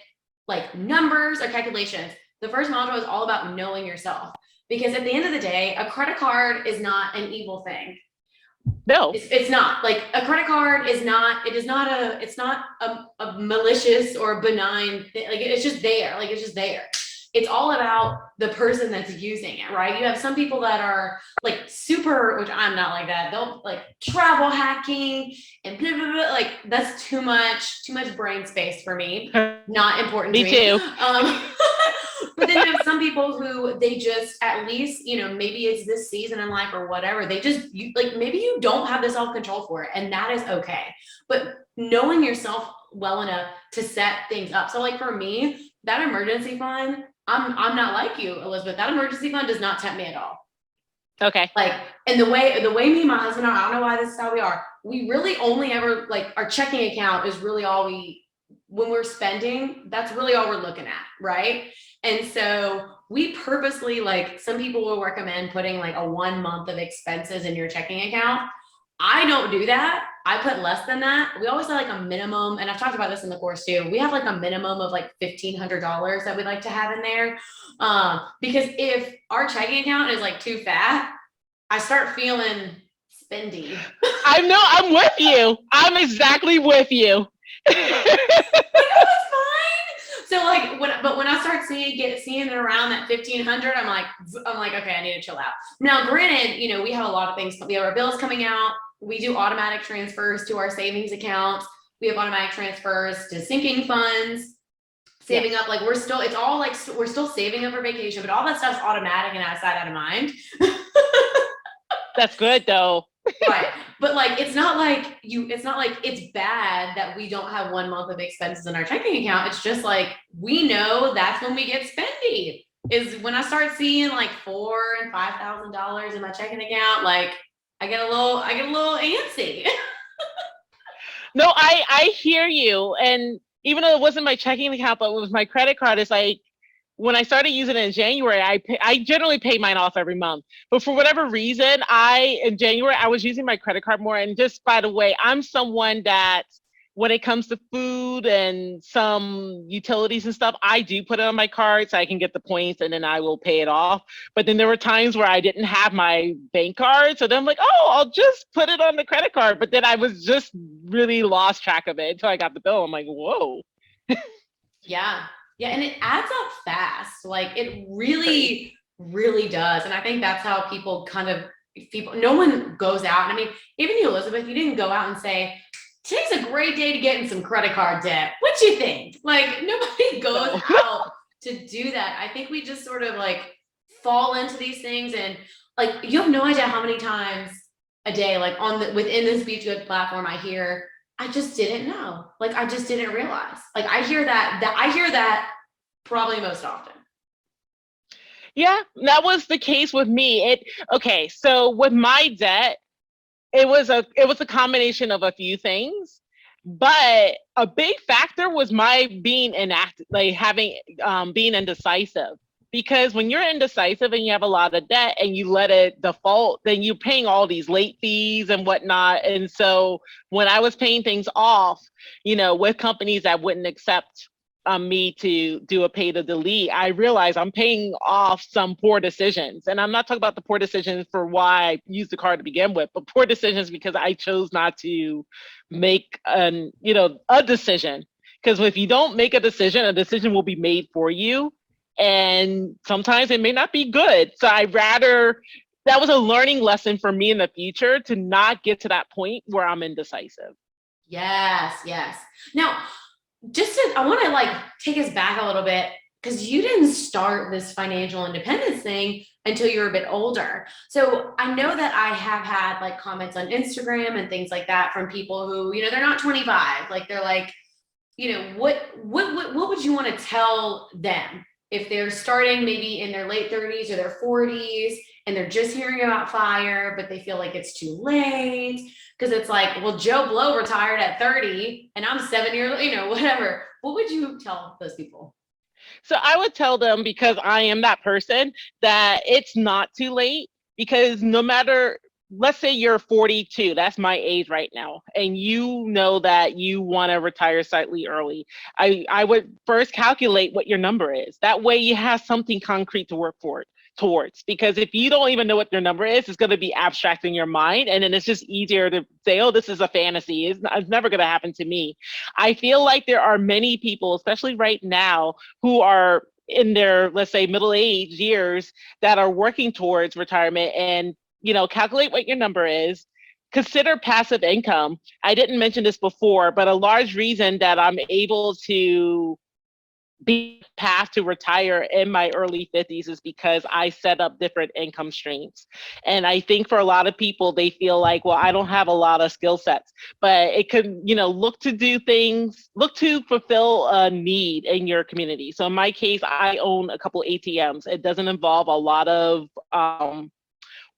like numbers or calculations. The first module is all about knowing yourself, because at the end of the day, a credit card is not an evil thing. No, it's not. Like, a credit card is not, it's not a malicious or benign thing. Like, it's just there. Like, it's just there. It's all about the person that's using it, right? You have some people that are like super, which I'm not like that. They'll like travel hacking and blah, blah, blah. Like, that's too much brain space for me. Not important to me. Me too. But then you have some people who they just, at least, maybe it's this season in life or whatever. They just, maybe you don't have the self-control for it, and that is okay. But knowing yourself well enough to set things up. So like for me, that emergency fund, I'm not like you, Elizabeth. That emergency fund does not tempt me at all. Okay. Like, and the way me and my husband are, I don't know why this is how we are. We really only ever like our checking account is really all when we're spending, that's really all we're looking at, right? And so we purposely, like, some people will recommend putting like a 1 month of expenses in your checking account. I don't do that. I put less than that. We always have like a minimum, and I've talked about this in the course too. We have like a minimum of like $1,500 that we'd like to have in there. Because if our checking account is like too fat, I start feeling spendy. I know, I'm with you. I'm exactly with you. It's fine. So like when I start seeing it around that 1,500, I'm like, okay, I need to chill out. Now, granted, we have a lot of things. We have our bills coming out. We do automatic transfers to our savings accounts. We have automatic transfers to sinking funds, saving up. Like it's all like we're still saving up for vacation, but all that stuff's automatic and out of sight, out of mind. That's good though. Right. But like it's not like it's bad that we don't have 1 month of expenses in our checking account. It's just like we know that's when we get spendy. Is when I start seeing like $4,000 and $5,000 in my checking account, like I get a little antsy. No, I hear you. And even though it wasn't my checking account, but it was my credit card, it's like when I started using it in January, I generally pay mine off every month. But for whatever reason, in January, I was using my credit card more. And just by the way, I'm someone that when it comes to food and some utilities and stuff, I do put it on my card so I can get the points and then I will pay it off. But then there were times where I didn't have my bank card. So then I'm like, oh, I'll just put it on the credit card. But then I was just really lost track of it until I got the bill. I'm like, whoa. Yeah. Yeah. And it adds up fast. Like it really, really does. And I think that's how no one goes out. I mean, even you, Elizabeth, you didn't go out and say, today's a great day to get in some credit card debt. What you think? Like nobody goes out to do that. I think we just sort of like fall into these things, and like you have no idea how many times a day, like within the SpeechGoods platform, I hear, I just didn't know. Like I just didn't realize. Like I hear that probably most often. Yeah, that was the case with me. Okay, so with my debt, it was a combination of a few things, but a big factor was my being inactive, like being indecisive. Because when you're indecisive and you have a lot of debt and you let it default, then you're paying all these late fees and whatnot. And so when I was paying things off, with companies that wouldn't accept me to do a pay to delete, I realized I'm paying off some poor decisions. And I'm not talking about the poor decisions for why I used the card to begin with, but poor decisions because I chose not to make a decision. Because if you don't make a decision will be made for you. And sometimes it may not be good. So that was a learning lesson for me in the future to not get to that point where I'm indecisive. Yes, yes. Now, I want to like take us back a little bit, because you didn't start this financial independence thing until you were a bit older. So I know that I have had like comments on Instagram and things like that from people who, they're not 25. Like they're like, what would you want to tell them if they're starting maybe in their late 30s or their 40s and they're just hearing about FIRE, but they feel like it's too late? Because it's like, well, Joe Blow retired at 30 and I'm 7 years old, whatever. What would you tell those people? So I would tell them, because I am that person, that it's not too late. Because no matter, let's say you're 42, that's my age right now, and you know that you want to retire slightly early. I would first calculate what your number is. That way you have something concrete to work towards. Because if you don't even know what your number is, it's going to be abstract in your mind, and then it's just easier to say, oh, this is a fantasy. It's never going to happen to me. I feel like there are many people, especially right now, who are in their, let's say, middle-aged years that are working towards retirement. And calculate what your number is. Consider passive income. I didn't mention this before, but a large reason that I'm able to the path to retire in my early 50s is because I set up different income streams. And I think for a lot of people, they feel like, well, I don't have a lot of skill sets, but it could, look to do things, look to fulfill a need in your community. So in my case, I own a couple ATMs. It doesn't involve a lot of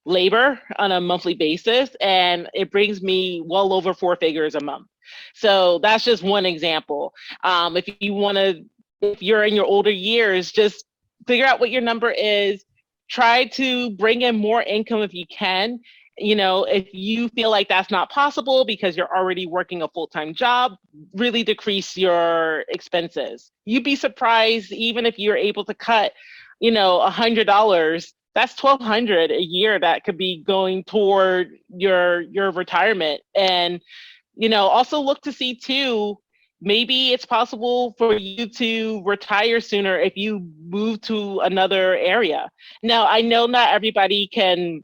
labor on a monthly basis, and it brings me well over four figures a month. So that's just one example. If you want to, if you're in your older years, just figure out what your number is. Try to bring in more income if you can. If you feel like that's not possible because you're already working a full-time job, really decrease your expenses. You'd be surprised, even if you're able to cut, $100, that's $1,200 a year that could be going toward your retirement. And also look to see too, maybe it's possible for you to retire sooner if you move to another area. Now, I know not everybody can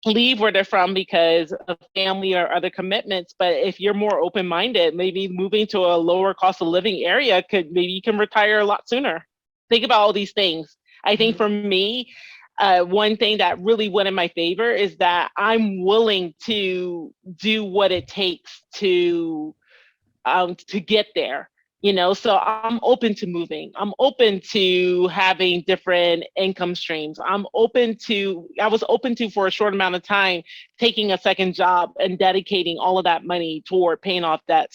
leave where they're from because of family or other commitments, but if you're more open-minded, maybe moving to a lower cost of living area maybe you can retire a lot sooner. Think about all these things. I think for me, one thing that really went in my favor is that I'm willing to do what it takes to get there. So I'm open to moving. I'm open to having different income streams. I was open to, for a short amount of time, taking a second job and dedicating all of that money toward paying off debt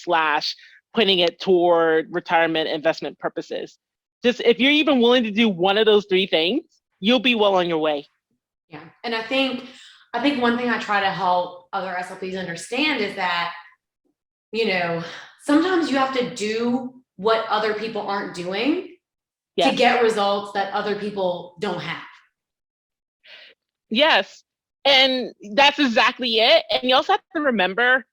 / putting it toward retirement investment purposes. Just if you're even willing to do one of those three things, you'll be well on your way. Yeah. And I think one thing I try to help other SLPs understand is that, sometimes you have to do what other people aren't doing to get results that other people don't have. Yes. And that's exactly it. And you also have to remember,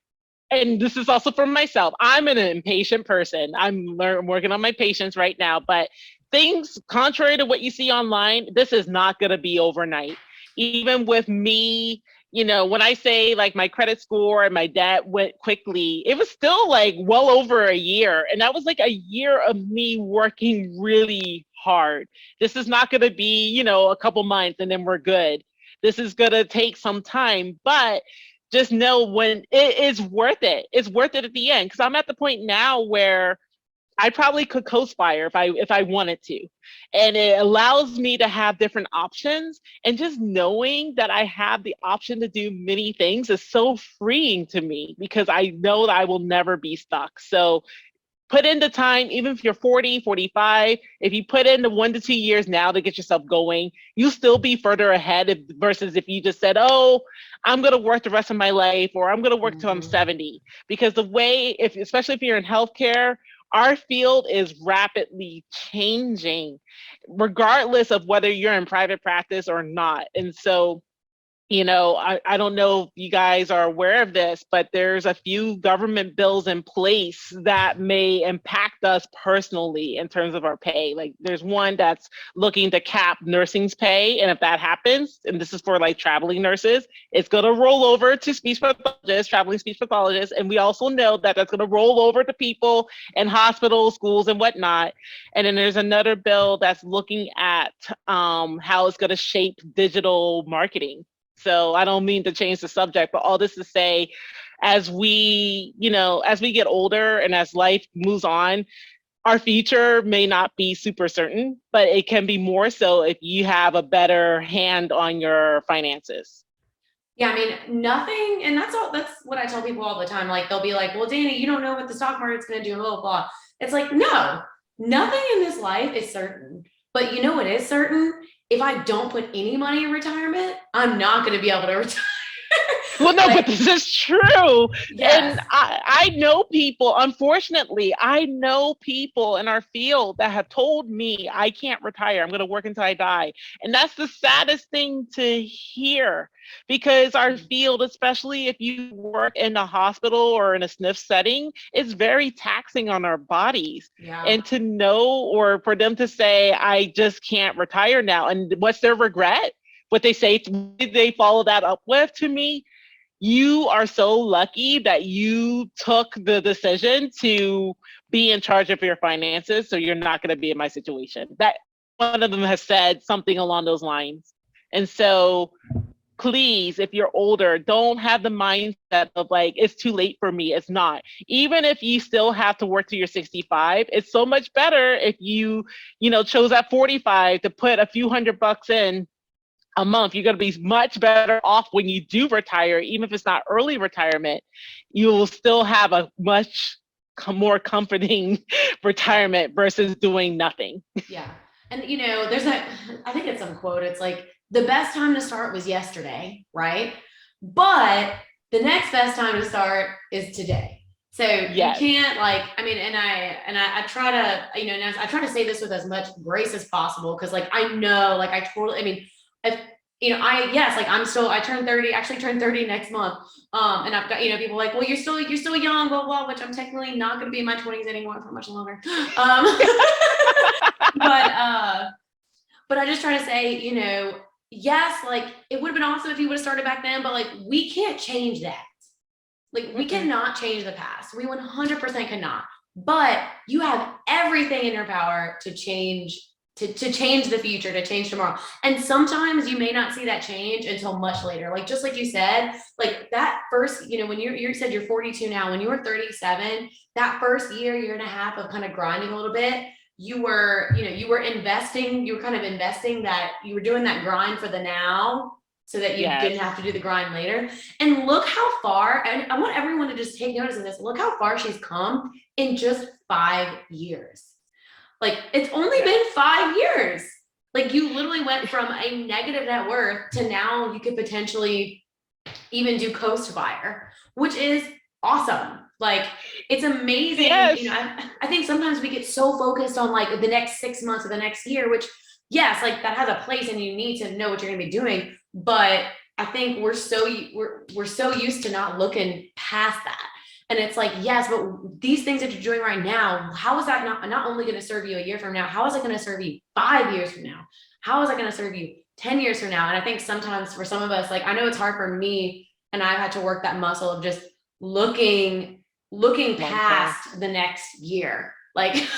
and this is also for myself, I'm an impatient person. I'm working on my patience right now, but things contrary to what you see online, this is not going to be overnight. Even with me, when I say like my credit score and my debt went quickly, it was still like well over a year. And that was like a year of me working really hard. This is not going to be, a couple months and then we're good. This is going to take some time, but just know when it is worth it. It's worth it at the end. Cause I'm at the point now where I probably could co-spire if I wanted to. And it allows me to have different options. And just knowing that I have the option to do many things is so freeing to me because I know that I will never be stuck. So put in the time, even if you're 40, 45, if you put in the 1 to 2 years now to get yourself going, you'll still be further ahead versus if you just said, oh, I'm going to work the rest of my life, or I'm going to work till I'm 70. Because the way, especially if you're in healthcare, our field is rapidly changing, regardless of whether you're in private practice or not. And so, I don't know if you guys are aware of this, but there's a few government bills in place that may impact us personally in terms of our pay. Like there's one that's looking to cap nursing's pay. And if that happens, and this is for like traveling nurses, it's going to roll over to speech pathologists, traveling speech pathologists. And we also know that that's going to roll over to people in hospitals, schools, and whatnot. And then there's another bill that's looking at how it's going to shape digital marketing. So I don't mean to change the subject, but all this to say, as we get older and as life moves on, our future may not be super certain, but it can be more so if you have a better hand on your finances. Yeah, I mean, nothing, and that's what I tell people all the time. Like they'll be like, well, Danni, you don't know what the stock market's going to do, blah, blah, blah. It's like, no, nothing in this life is certain. But you know what is certain? If I don't put any money in retirement, I'm not going to be able to retire. Well, no, but this is true. Yes. And I know people, unfortunately, I know people in our field that have told me I can't retire. I'm going to work until I die. And that's the saddest thing to hear because our field, especially if you work in a hospital or in a SNF setting, is very taxing on our bodies. Yeah. And to know, or for them to say, I just can't retire now. And what's their regret? What they say, they follow that up with to me. you are so lucky that you took the decision to be in charge of your finances, so you're not going to be in my situation. That every one of them has said something along those lines. And so please, if you're older, don't have the mindset of like, it's too late for me. It's not. Even if you still have to work till you're 65, it's so much better if you chose at 45 to put a few $100 in a month. You're going to be much better off when you do retire, even if it's not early retirement. You will still have a much more comforting retirement versus doing nothing. Yeah. And there's I think it's some quote. It's like the best time to start was yesterday, right? But the next best time to start is today. So yes. You can't I try to, I try to say this with as much grace as possible. Cause I know, if, I turned 30, actually turned 30 next month. And I've got, people like, well, you're still young, blah, blah, which I'm technically not going to be in my 20s anymore for much longer. But I just try to say, yes, it would have been awesome if you would have started back then, but we can't change that. We cannot change the past. We 100% cannot, but you have everything in your power to change the future, to change tomorrow. And sometimes you may not see that change until much later. Just like you said, that first, when you said you're 42 now, when you were 37, that first year and a half of kind of grinding a little bit, you were investing that you were doing that grind for the now so that you didn't have to do the grind later. And look how far, and I want everyone to just take notice of this. Look how far she's come in just 5 years. It's only been 5 years. You literally went from a negative net worth to now you could potentially even do coast fire, which is awesome. It's amazing. Yes. I think sometimes we get so focused on the next 6 months or the next year, which yes, that has a place and you need to know what you're going to be doing. But I think we're so used to not looking past that. And it's yes, but these things that you're doing right now, how is that not only going to serve you a year from now? How is it going to serve you 5 years from now? How is it going to serve you 10 years from now? And I think sometimes for some of us, I know it's hard for me, and I've had to work that muscle of just looking past the next year. I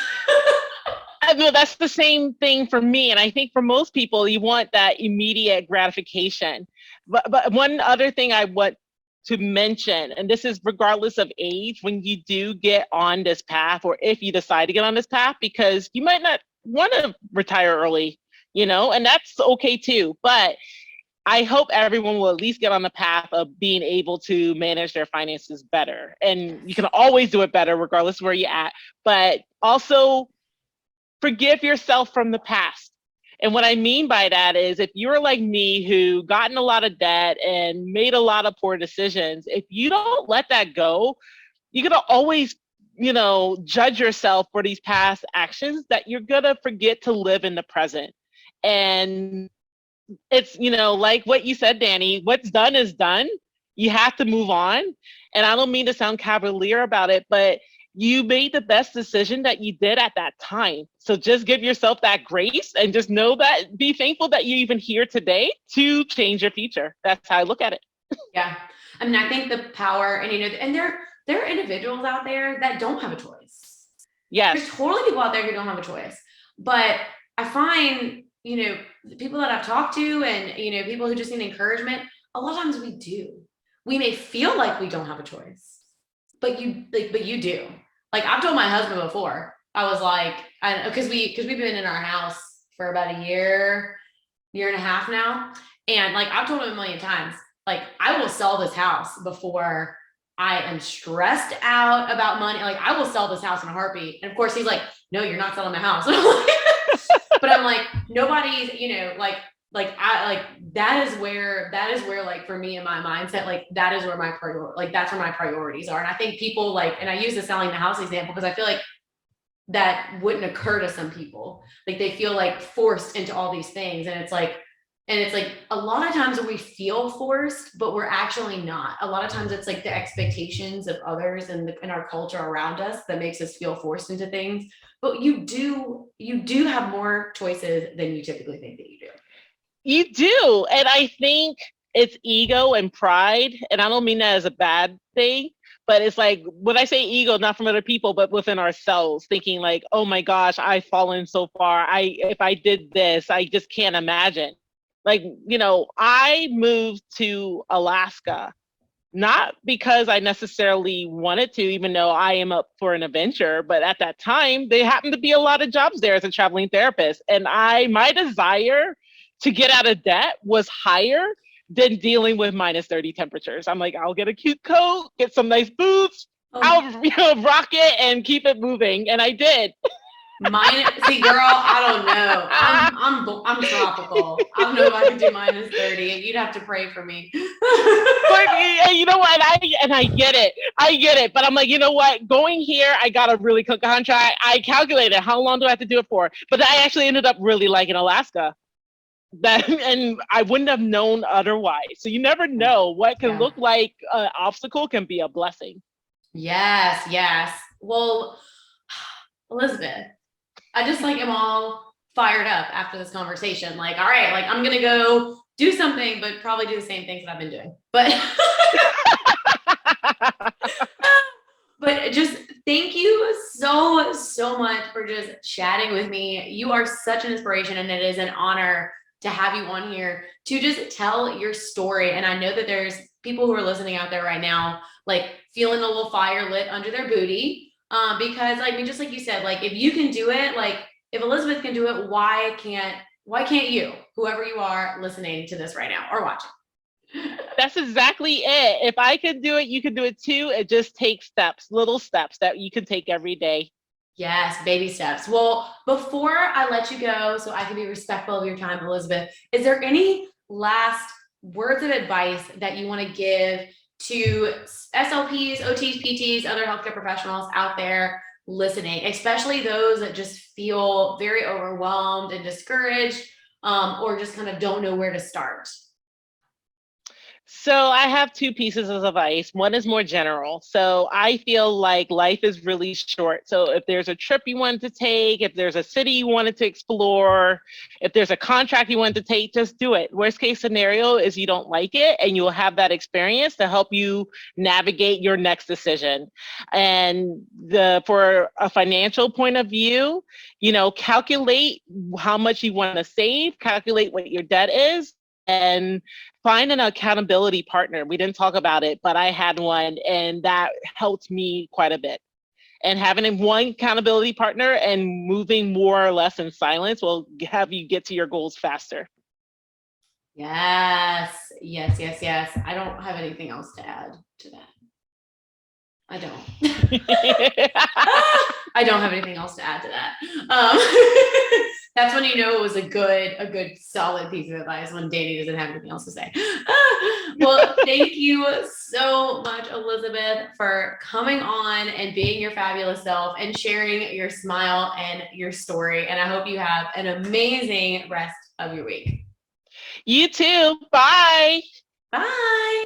know that's the same thing for me. And I think for most people, you want that immediate gratification. But one other thing I want to mention, and this is regardless of age, when you do get on this path, or if you decide to get on this path, because you might not want to retire early, and that's okay too. But I hope everyone will at least get on the path of being able to manage their finances better. And you can always do it better regardless of where you're at. But also forgive yourself from the past. And what I mean by that is, if you're like me, who got in a lot of debt and made a lot of poor decisions, if you don't let that go, you're going to always, judge yourself for these past actions that you're going to forget to live in the present. And it's, like what you said, Danni, what's done is done. You have to move on. And I don't mean to sound cavalier about it, but you made the best decision that you did at that time. So just give yourself that grace and just know that, be thankful that you're even here today to change your future. That's how I look at it. Yeah. I think the power, and there are individuals out there that don't have a choice. Yes. There's totally people out there who don't have a choice. But I find, the people that I've talked to and, people who just need encouragement, a lot of times we do. We may feel like we don't have a choice, but you do. I've told my husband before, I was because we've been in our house for about a year and a half now. And I've told him a million times, I will sell this house before I am stressed out about money. I will sell this house in a heartbeat. And of course he's like, no, you're not selling my house. But I'm nobody's, that is where for me in my mindset, that is where my priority, that's where my priorities are. And I think people and I use the selling the house example because I feel like that wouldn't occur to some people. They feel forced into all these things. And it's a lot of times we feel forced, but we're actually not. A lot of times it's the expectations of others and our culture around us that makes us feel forced into things. But you do have more choices than you typically think that you do. You do. And I think it's ego and pride. And I don't mean that as a bad thing, but it's like when I say ego, not from other people, but within ourselves, thinking like, oh my gosh, I've fallen so far. If I did this, I just can't imagine. Like, I moved to Alaska not because I necessarily wanted to, even though I am up for an adventure, but at that time, there happened to be a lot of jobs there as a traveling therapist. And my desire to get out of debt was higher than dealing with minus 30 temperatures. I'm like, I'll get a cute coat, get some nice boots, I'll rock it and keep it moving. And I did. See, girl, I don't know. I'm tropical. I don't know if I can do minus 30. You'd have to pray for me. But you know what? I get it. I get it. But I'm like, you know what? Going here, I got a really good contract. I calculated how long do I have to do it for? But I actually ended up really liking Alaska. And I wouldn't have known otherwise. So you never know what can look like an obstacle can be a blessing. Yes. Well, Elisabeth, I just am all fired up after this conversation. Like, all right, I'm going to go do something, but probably do the same things that I've been doing. But, but just thank you so much for just chatting with me. You are such an inspiration, and it is an honor to have you on here to just tell your story. And I know that there's people who are listening out there right now, feeling a little fire lit under their booty. Because just like you said, if you can do it, if Elisabeth can do it, why can't you, whoever you are listening to this right now or watching? That's exactly it. If I could do it, you can do it too. It just takes little steps that you can take every day. Yes, baby steps. Well, before I let you go, so I can be respectful of your time, Elisabeth, is there any last words of advice that you want to give to SLPs, OTs, PTs, other healthcare professionals out there listening, especially those that just feel very overwhelmed and discouraged, or just kind of don't know where to start? So I have two pieces of advice. One is more general. So I feel like life is really short. So if there's a trip you wanted to take, if there's a city you wanted to explore, if there's a contract you wanted to take, just do it. Worst case scenario is you don't like it, and you'll have that experience to help you navigate your next decision. And for a financial point of view, calculate how much you want to save, calculate what your debt is, and find an accountability partner. We didn't talk about it, but I had one, and that helped me quite a bit. And having one accountability partner and moving more or less in silence will have you get to your goals faster. Yes. I don't have anything else to add to that. I don't. I don't have anything else to add to that. That's when you know it was a good solid piece of advice, when Danni doesn't have anything else to say. Well, thank you so much, Elisabeth, for coming on and being your fabulous self and sharing your smile and your story. And I hope you have an amazing rest of your week. You too. Bye. Bye.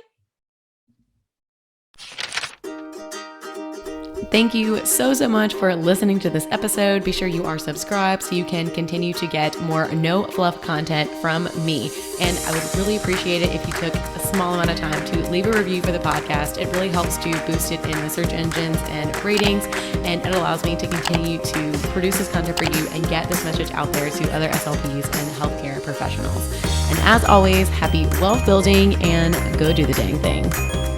Thank you so much for listening to this episode. Be sure you are subscribed so you can continue to get more no fluff content from me. And I would really appreciate it if you took a small amount of time to leave a review for the podcast. It really helps to boost it in the search engines and ratings, and it allows me to continue to produce this content for you and get this message out there to other SLPs and healthcare professionals. And as always, happy wealth building, and go do the dang thing.